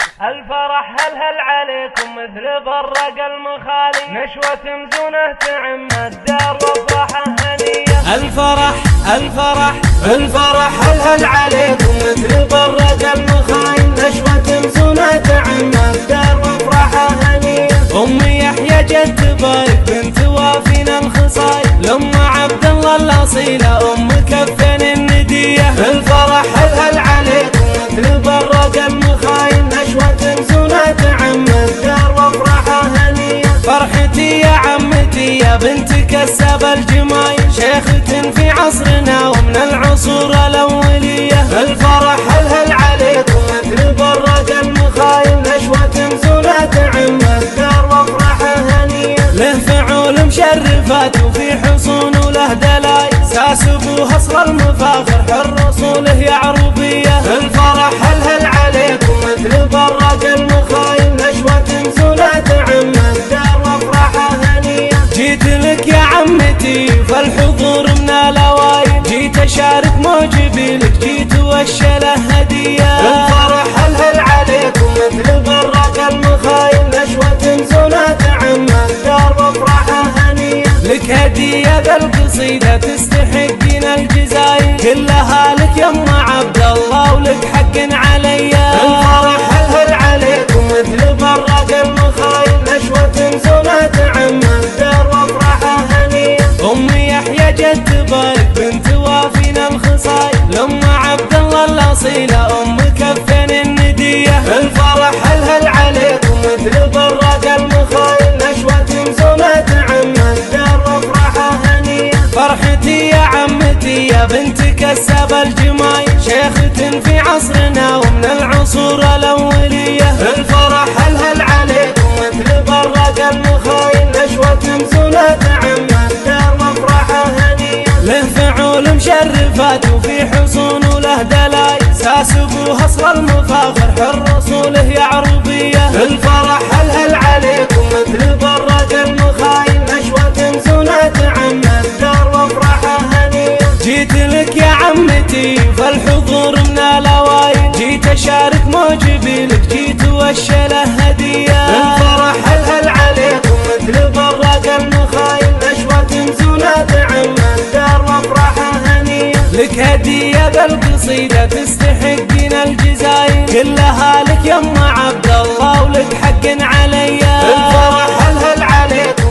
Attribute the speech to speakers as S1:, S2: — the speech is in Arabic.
S1: الفرح هل عليكم مثل برق المخالي، نشوة مزونة تعم الدار وافراحه هنية.
S2: الفرح هل عليكم مثل برق المخالي، نشوة مزونة تعم الدار وافراحه هنية. أم يحيى جد بايك بنت وافينا الخصاي، لأم عبد الله الأصيلة أم كفن الندية. الفرح هل عليكم مثل برق المخايل، نشوة مزونة تعم الدار وافراحه هنية. فرحتي يا عمتي يا بنت كسب الجمايل، شيخة في عصرنا ومن العصور الأولية. الفرح هل عليكم مثل برق المخايل، نشوة مزونة تعم الدار وافراحه هنية. له فعول مشرفات وفي حصون وله دلايل، ساس ابوها اصل المفاخر حر اصوله يا عربية. الفرح هل عليكم مثل برق المخايل، نشوة مزونة تعم الدار وافراحه هنية. جيت لك يا عمتي فالحضور من الاوايل، جيت اشارك موجبي لك جيت وشله هدية. الفرح هل عليكم مثل برق المخايل، نشوة مزونة تعم الدار وافراحه هنية. لك هدية بالقصيدة تستحقين الجزايل، كلها لك يا ام عبد الله ولك حق عليا. الفرح هل عليكم مثل برق المخايل، نشوة مزونة تعم الدار وافراحه هنية. ام يحيى جد بايك بنت وافينا الخصاي، لأم عبد الله الأصيلة أم كفن الندية. الفرح هل عليكم مثل برق المخايل، نشوة مزونة تعم الدار وافراحه هنية. فرحتي يا عمتي يا بنت كسب الجمايل، شيخة في عصرنا ومن العصور الأولية. الفرح هل عليكم مثل برق المخايل، نشوة مزونة تعم الدار وافراحه هنية. له فعول مشرفات وفي حصون وله دلايل، ساس ابوها اصل المفاخر حر اصوله يا عربية. الفرح هل عليكم مثل برق المخايل، نشوة مزونة تعم الدار وافراحه هنية. جيت لك يا عمتي فالحضور من الاوايل، جيت اشارك موجبي لك جيت وشله هدية. الفرح هل عليكم مثل برق المخايل، نشوة مزونة تعم الدار وافراحه هنية. لك هدية بالقصيدة تستحقين الجزايل، كلها لك يا ام عبد الله ولك حق عليا. الفرح هل عليكم